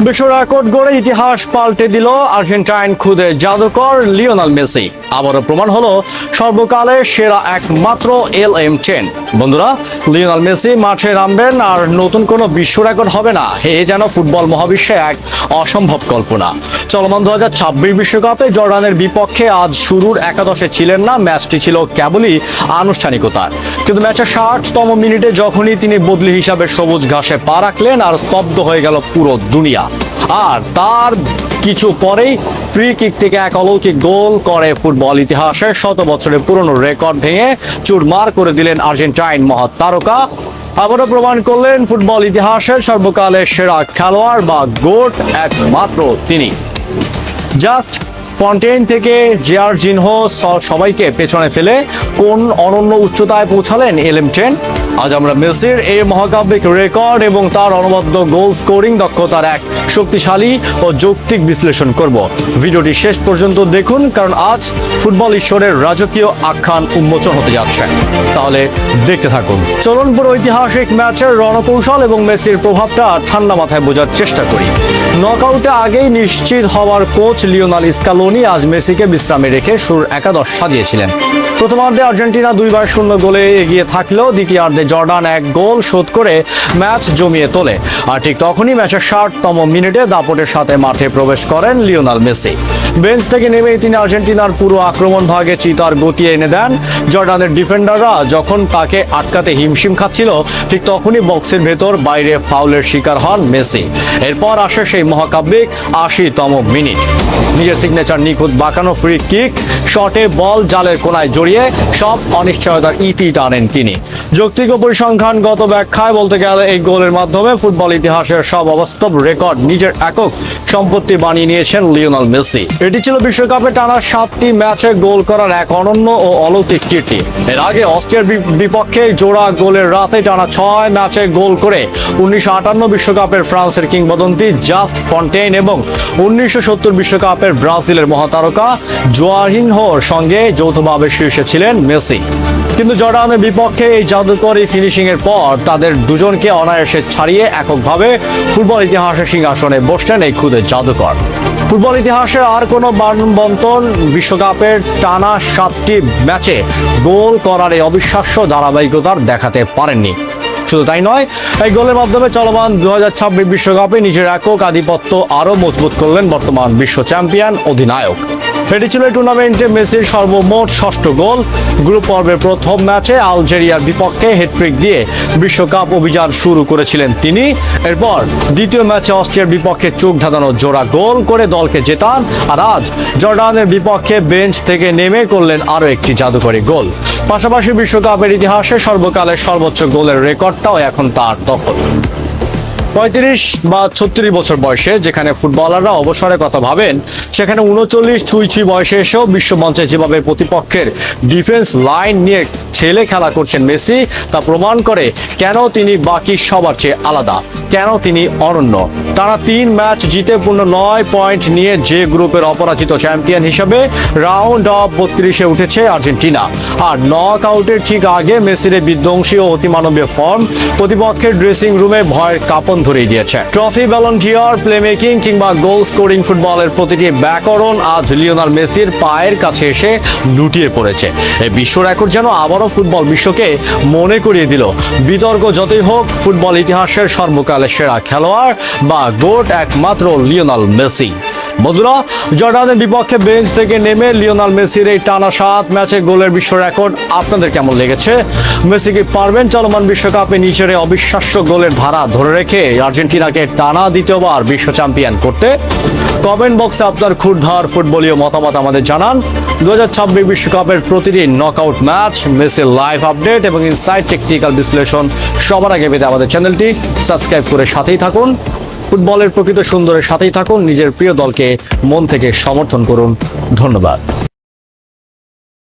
বিশ্ব রেকর্ড গড়ে ইতিহাস পাল্টে দিল আর্জেন্টাইন খুদে জাদুকর লিওনেল মেসি। আবারও প্রমাণ হলো সর্বকালের সেরা একমাত্র LM10। বন্ধুরা, লিওনেল মেসি মাঠে নামবেন আর নতুন কোনো বিশ্ব রেকর্ড হবে না, এ যেন ফুটবল মহাবিশ্বে এক অসম্ভব কল্পনা। চলমান 2026 বিশ্বকাপে জর্ডানের বিপক্ষে আজ শুরুর একাদশে ছিলেন না। ম্যাচটি ছিল কেবলই আনুষ্ঠানিকতার, কিন্তু ম্যাচের 60তম মিনিটে যখনই তিনি বদলি হিসাবে সবুজ ঘাসে পা রাখলেন আর স্তব্ধ হয়ে গেল পুরো দুনিয়া। আর তার কিছু পরেই ফ্রি কিক থেকে এক অলৌকিক গোল করে ফুটবল ইতিহাসে শত বছরের পুরনো রেকর্ড ভেঙে চুরমার করে দিলেন আর্জেন্টাইন মহাতারকা। আবারও প্রমাণ করলেন ফুটবল ইতিহাসের সর্বকালের সেরা খেলোয়াড় বা গোট একমাত্র তিনি। জাস্ট ফন্টেইন থেকে জিয়ারজিনহো সবাইকে পেছনে ফেলে কোন অনন্য উচ্চতায় পৌঁছালেন LM10। আজ আমরা মেসির এই মহাকাব্যিক রেকর্ড এবং তার অনবদ্য গোল স্কোরিং দক্ষতার এক শক্তিশালী ও যৌক্তিক বিশ্লেষণ করব। ভিডিওটি শেষ পর্যন্ত দেখুন, কারণ আজ ফুটবল ঈশ্বরের রাজকীয় আখ্যান উন্মোচন হতে যাচ্ছে। তাহলে দেখতে থাকুন। চলুন পুরো ঐতিহাসিক ম্যাচের রণকৌশল এবং মেসির প্রভাবটা ঠান্ডা মাথায় বোঝার চেষ্টা করি। নকআউটে আগেই নিশ্চিত হওয়ার কোচ লিওনেল স্কালোনি আজ মেসিকে বিশ্রামে রেখে শুরুর একাদশ সাজিয়েছিলেন। প্রথমার্ধে আর্জেন্টিনা 2-0 গোলে এগিয়ে থাকলেও দ্বিতীয়ার্ধে জর্ডান এক গোল শোধ করে ম্যাচ জমিয়ে তোলে। আর ঠিক তখনই ম্যাচের 60তম মিনিটে দাপটের সাথে মাঠে প্রবেশ করেন লিওনেল মেসি। বেঞ্চ থেকে নেমেই তিনি আর্জেন্টিনার পুরো আক্রমণ ভাগে চিতার গতি এনে দেন। জর্ডানের ডিফেন্ডাররা যখন তাকে আটকাতে হিমশিম খাচ্ছিল, ঠিক তখনই বক্সের ভেতর বাইরে ফাউলের শিকার হন মেসি। এরপর আসে সেই মহাকাব্যিক 80তম মিনিট। নিজের সিগনেচার নিখুঁত বাঁকানো ফ্রি কিক শটে বল জালের কোনায় জড়িয়ে সব অনিশ্চয়তার ইতি টানেন তিনি। যৌক্তিক ও পরিসংখ্যানগত ব্যাখ্যায় বলতে গেলে এই গোলের মাধ্যমে ফুটবল ইতিহাসের সব অবাস্তব রেকর্ড নিজের একক সম্পত্তি বানিয়ে নিয়েছেন লিওনেল মেসি। এটি ছিল বিশ্বকাপে টানা 7টি ম্যাচে গোল করার এক অনন্য ও অলৌকিক কীর্তি। এর আগে অস্ট্রিয়ার বিপক্ষে জোড়া গোলের রাতে টানা 6 ম্যাচে গোল করে 1958 বিশ্বকাপের ফ্রান্সের কিংবদন্তি জাস্ট ফন্টেইন এবং 1970 বিশ্বকাপের ব্রাজিলের মহাতারকা জোয়ারিনহোর সঙ্গে যৌথভাবে শীর্ষে ছিলেন মেসি। কিন্তু জর্ডানের বিপক্ষে এই জাদুকরী ফিনিশিং এর পর তাদের দুজনকে অনায়াসে ছাড়িয়ে এককভাবে ফুটবল ইতিহাসের সিংহাসনে বসলেন এই খুদে জাদুকর। ফুটবল ইতিহাসে আর কোনো বানবন্তন বিশ্বকাপের টানা 7টি ম্যাচে গোল করার এই অবিশ্বাস্য ধারাবাহিকতার দেখাতে পারেননি। শুধু তাই নয়, এই গোলের মাধ্যমে চলমান 2026 বিশ্বকাপে নিজের একক আধিপত্য আরও মজবুত করলেন বর্তমান বিশ্ব চ্যাম্পিয়ন অধিনায়ক। এটি ছিল টুর্নামেন্টে মেসির সর্বমোট 6ষ্ঠ গোল। গ্রুপ পর্বের প্রথম ম্যাচে আলজেরিয়ার বিপক্ষে হ্যাটট্রিক দিয়ে বিশ্বকাপ অভিযান শুরু করেছিলেন তিনি। এরপর দ্বিতীয় ম্যাচে অস্ট্রিয়ার বিপক্ষে চোখ ধাঁধানো জোড়া গোল করে দলকে জেতান। আর আজ জর্ডানের বিপক্ষে বেঞ্চ থেকে নেমে করলেন আরও একটি জাদুকরী গোল। পাশাপাশি বিশ্বকাপের ইতিহাসে সর্বকালের সর্বোচ্চ গোলের রেকর্ডটাও এখন তার দখল। 35 বা 36 বছর বয়সে যেখানে ফুটবলাররা অবসরের কথা ভাবেন, সেখানে 39 ছুঁই বয়সে এসেও বিশ্বমঞ্চে যেভাবে প্রতিপক্ষের ডিফেন্স লাইন নিয়ে ছেলে খেলা করছেন মেসি, তা প্রমাণ করে কেন তিনি বাকি সবার চেয়ে আলাদা, কেন তিনি অনন্য। টানা 3 ম্যাচ জিতে পূর্ণ 9 পয়েন্ট নিয়ে যে গ্রুপের অপরাজিত চ্যাম্পিয়ন হিসেবে রাউন্ড অফ 32-এ উঠেছে আর্জেন্টিনা। আর নক আউটের ঠিক আগে মেসির বিধ্বংসী ও অতিমানবীয় ফর্ম প্রতিপক্ষের ড্রেসিং রুমে ভয়ের কাঁপন ধরিয়ে দিয়েছে। ট্রফি, ব্যালন ডি'অর, প্লেমেকিং কিংবা গোল স্কোরিং ফুটবলের প্রতিটি ব্যাকরণ আজ লিওনেল মেসির পায়ের কাছে এসে লুটিয়ে পড়েছে। এই বিশ্ব রেকর্ড যেন আবারও ফুটবল বিশ্বকে মনে করিয়ে দিল, বিতর্ক যতই হোক, ফুটবল ইতিহাসের সর্বকালের সেরা খেলোয়াড় বা গোট একমাত্র লিওনেল মেসি। বন্ধুরা, জর্ডানের বিপক্ষে বেঞ্চ থেকে নেমে লিওনেল মেসির এই টানা 7 ম্যাচে গোলের বিশ্ব রেকর্ড আপনাদের কেমন লেগেছে? মেসি কি পারবেন চলমান বিশ্বকাপে নিজের অবিশ্বাস্য গোলের ধারা ধরে রেখে আর্জেন্টিনাকে টানা দ্বিতীয়বার বিশ্ব চ্যাম্পিয়ন করতে? কমেন্ট বক্সে আপনার ক্ষুরধার ফুটবলীয় মতামত আমাদের জানান। 2026 বিশ্বকাপের প্রতিদিন নকআউট ম্যাচ, মেসির লাইভ আপডেট এবং ইনসাইড টেকনিক্যাল বিশ্লেষণ সবার আগে পেতে আমাদের চ্যানেলটি সাবস্ক্রাইব করে সাথেই থাকুন। ফুটবলের প্রকৃত সুন্দরের সাথেই থাকুন। নিজের প্রিয় দলকে মন থেকে সমর্থন করুন। ধন্যবাদ।